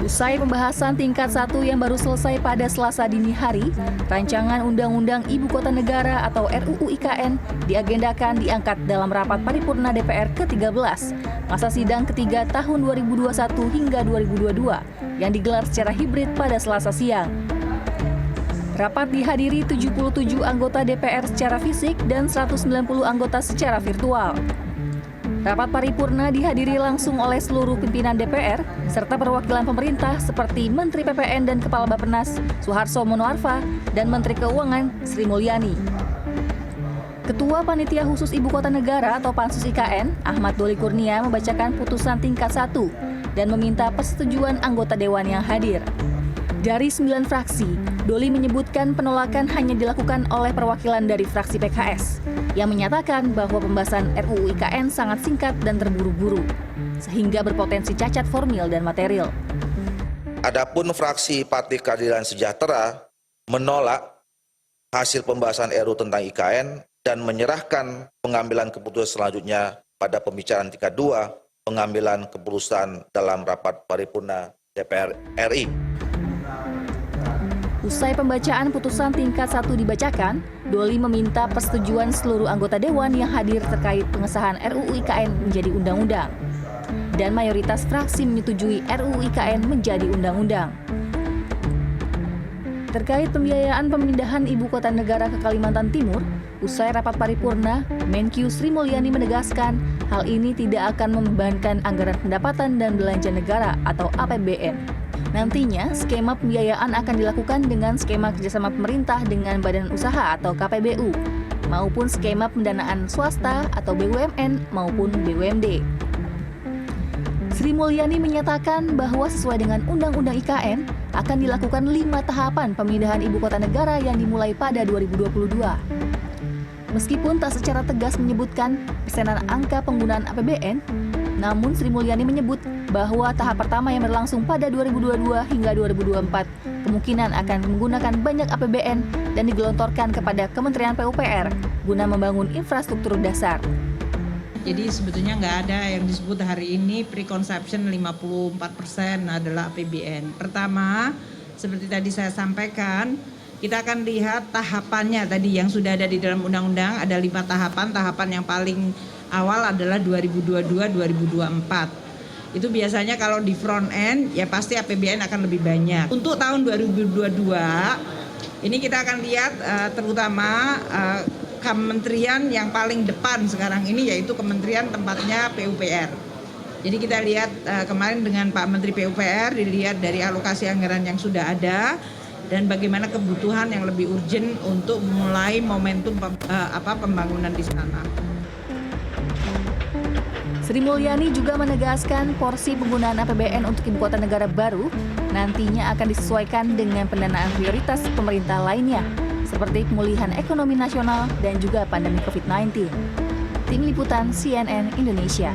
Usai pembahasan tingkat 1 yang baru selesai pada Selasa dini hari, rancangan Undang-Undang Ibu Kota Negara atau RUU IKN diagendakan diangkat dalam rapat paripurna DPR ke-13, masa sidang ketiga tahun 2021 hingga 2022, yang digelar secara hibrid pada Selasa siang. Rapat dihadiri 77 anggota DPR secara fisik dan 190 anggota secara virtual. Rapat paripurna dihadiri langsung oleh seluruh pimpinan DPR serta perwakilan pemerintah seperti Menteri PPN dan Kepala Bappenas Suharso Monoarfa dan Menteri Keuangan Sri Mulyani. Ketua Panitia Khusus Ibu Kota Negara atau Pansus IKN, Ahmad Doli Kurnia membacakan putusan tingkat 1 dan meminta persetujuan anggota Dewan yang hadir. Dari 9 fraksi, Doli menyebutkan penolakan hanya dilakukan oleh perwakilan dari fraksi PKS, yang menyatakan bahwa pembahasan RUU IKN sangat singkat dan terburu-buru, sehingga berpotensi cacat formil dan material. Adapun fraksi Partai Keadilan Sejahtera menolak hasil pembahasan RUU tentang IKN dan menyerahkan pengambilan keputusan selanjutnya pada pembicaraan tingkat 2, pengambilan keputusan dalam rapat paripurna DPR RI. Usai pembacaan putusan tingkat 1 dibacakan, Doli meminta persetujuan seluruh anggota Dewan yang hadir terkait pengesahan RUU IKN menjadi undang-undang. Dan mayoritas fraksi menyetujui RUU IKN menjadi undang-undang. Terkait pembiayaan pemindahan Ibu Kota Negara ke Kalimantan Timur, usai rapat paripurna, Menkyu Sri Mulyani menegaskan hal ini tidak akan membebankan anggaran pendapatan dan belanja negara atau APBN. Nantinya, skema pembiayaan akan dilakukan dengan skema kerjasama pemerintah dengan badan usaha atau KPBU, maupun skema pendanaan swasta atau BUMN maupun BUMD. Sri Mulyani menyatakan bahwa sesuai dengan Undang-Undang IKN, akan dilakukan 5 tahapan pemindahan Ibu Kota Negara yang dimulai pada 2022. Meskipun tak secara tegas menyebutkan persenan angka penggunaan APBN, namun Sri Mulyani menyebut bahwa tahap pertama yang berlangsung pada 2022 hingga 2024 kemungkinan akan menggunakan banyak APBN dan digelontorkan kepada Kementerian PUPR guna membangun infrastruktur dasar. Jadi sebetulnya nggak ada yang disebut hari ini preconception 54% adalah APBN. Pertama, seperti tadi saya sampaikan, kita akan lihat tahapannya tadi yang sudah ada di dalam undang-undang, ada 5 tahapan. Tahapan yang paling awal adalah 2022-2024. Itu biasanya kalau di front end ya pasti APBN akan lebih banyak. Untuk tahun 2022 ini kita akan lihat terutama kementerian yang paling depan sekarang ini yaitu kementerian tempatnya PUPR. Jadi kita lihat kemarin dengan Pak Menteri PUPR dilihat dari alokasi anggaran yang sudah ada dan bagaimana kebutuhan yang lebih urgent untuk mulai momentum pembangunan di sana. Sri Mulyani juga menegaskan porsi penggunaan APBN untuk Ibu Kota Negara baru nantinya akan disesuaikan dengan pendanaan prioritas pemerintah lainnya, seperti pemulihan ekonomi nasional dan juga pandemi COVID-19. Tim Liputan CNN Indonesia.